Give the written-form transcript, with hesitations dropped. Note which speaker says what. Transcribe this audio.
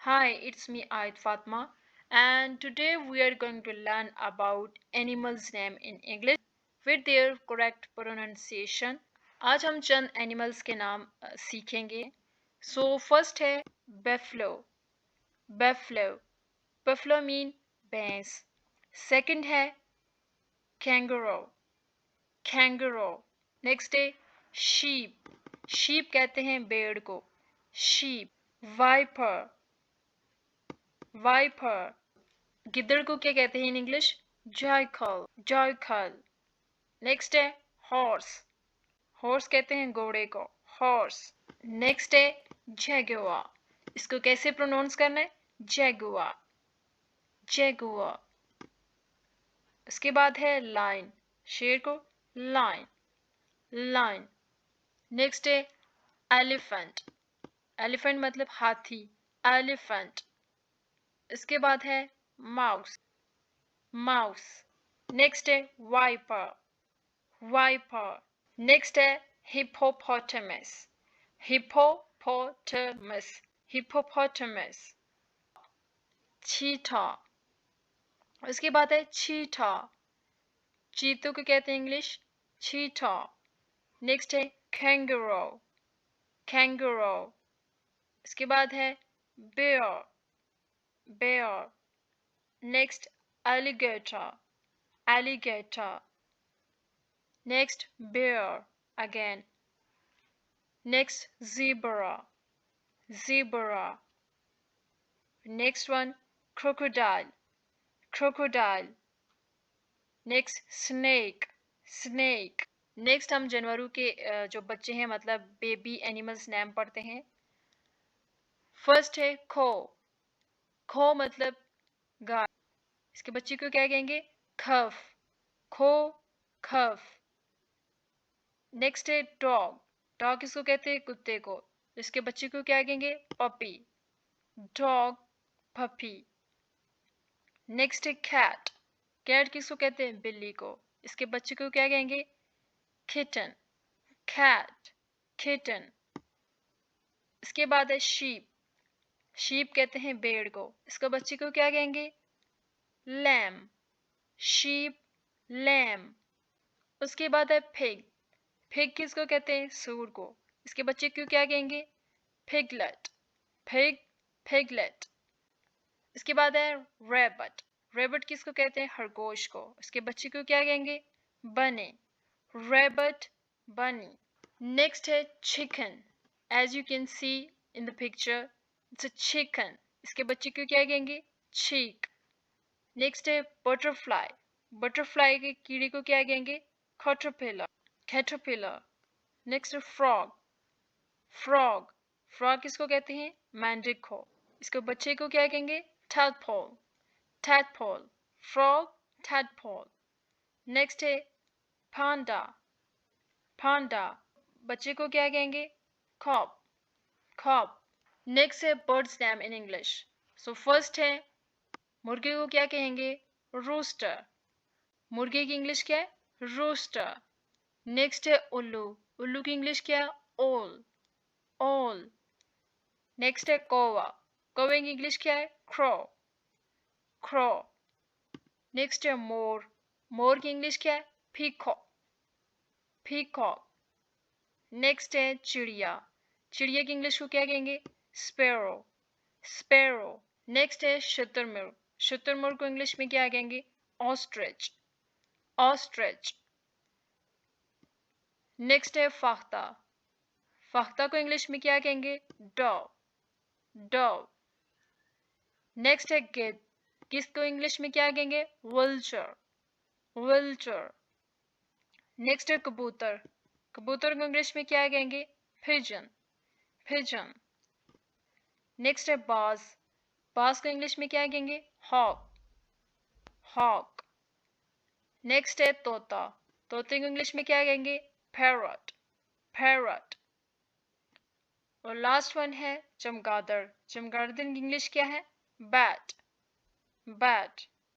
Speaker 1: Hi, it's me Ait Fatma, and today we are going to learn about animals' name in English with their correct pronunciation. आज हम चंद animals के नाम सीखेंगे. So first है buffalo. buffalo buffalo mean भैंस. Second है kangaroo. kangaroo. Next है sheep. sheep कहते हैं भेड़ को. sheep. viper. viper. गिद्दड़ को क्या कहते हैं इन इंग्लिश? जायकल. जायकल. नेक्स्ट है हॉर्स. हॉर्स कहते हैं घोड़े को. हॉर्स. नेक्स्ट है जैगुआ. इसको कैसे प्रोनाउंस करना है? जैगुआ. जैगुआ. इसके बाद है लाइन. शेर को लाइन. लाइन. नेक्स्ट है एलिफेंट. एलिफेंट मतलब हाथी. एलिफेंट. इसके बाद है माउस. माउस. नेक्स्ट है वाइपर. वाइपर. नेक्स्ट है हिप्पोपोटामस. हिप्पोपोटामस. हिप्पोपोटामस. चीता. उसके बाद है चीता. चीतों को कहते हैं इंग्लिश चीता. नेक्स्ट है कैंगरू. कैंगरू. इसके बाद है bear. Bear. Next alligator. alligator. Next bear again. Next zebra. Zebra. Next one crocodile. Crocodile. Next snake. Snake. Next हम जानवरों के जो बच्चे हैं मतलब बेबी एनिमल्स नेम पढ़ते हैं. फर्स्ट है खो. खो मतलब गाय. इसके बच्चे को क्या कहेंगे? खफ. खो खफ. नेक्स्ट है डॉग. डॉग किसको कहते हैं? कुत्ते को. इसके बच्चे को क्या कहेंगे? पपी. Dog puppy. नेक्स्ट है कैट. कैट किसको कहते हैं? बिल्ली को. इसके बच्चे को क्या कहेंगे? किटन. कैट. किटन. इसके बाद है शीप. शीप कहते हैं भेड़ को. इसके बच्चे को क्या कहेंगे? लैम. शीप. लैम. उसके बाद है पिग. पिग किसको कहते हैं? सूर को. इसके बच्चे को क्या कहेंगे? पिगलेट. पिग. पिगलेट. इसके बाद है रैबिट. रैबिट किसको कहते हैं? खरगोश को. इसके बच्चे को क्या कहेंगे? बने. रैबिट. बनी. नेक्स्ट है chicken. As you can see in the picture it's a chicken. इसके बच्चे को क्या कहेंगे? चीक. नेक्स्ट है बटरफ्लाई. बटरफ्लाई के कीड़े को क्या कहेंगे? कैटरपिलर. कैटरपिलर. नेक्स्ट है फ्रॉग. फ्रॉग. फ्रॉग किसको कहते हैं? मैंड्रिक को. इसके बच्चे को क्या कहेंगे? Tadpole. Tadpole. Frog. Tadpole. Next है पांडा. पांडा. बच्चे को क्या कहेंगे? कॉप. कॉप. नेक्स्ट है birds name in English. So first है मुर्गे को क्या कहेंगे? रोस्टर. मुर्गे की इंग्लिश क्या है? रोस्टर. नेक्स्ट है उल्लू. उल्लू की इंग्लिश क्या है? ओल. ओल. नेक्स्ट है कौवा. कौवे की इंग्लिश क्या है? क्रो. क्रो. नेक्स्ट है मोर. मोर की इंग्लिश क्या है? पीकॉक. पीकॉक. नेक्स्ट है चिड़िया. चिड़िया की इंग्लिश को क्या कहेंगे? स्पैरो. स्पैरो. नेक्स्ट है शुतुरमुर्ग. शुतुरमुर्ग को इंग्लिश में क्या कहेंगे? ऑस्ट्रिच. ऑस्ट्रिच. नेक्स्ट है फाख्ता. फाख्ता को इंग्लिश में क्या कहेंगे? डव. डव. नेक्स्ट है गिद्ध. गिद्ध को इंग्लिश में क्या कहेंगे? वल्चर. वल्चर. नेक्स्ट है कबूतर. कबूतर को इंग्लिश में क्या कहेंगे? पिजन. पिजन. नेक्स्ट है बाज. बाज को इंग्लिश में क्या कहेंगे? हॉक. हॉक. नेक्स्ट है तोता. तोते को इंग्लिश में क्या कहेंगे? पैरट. पैरट. और लास्ट वन है चमगादड़. चमगादड़ की इंग्लिश क्या है? बैट. बैट.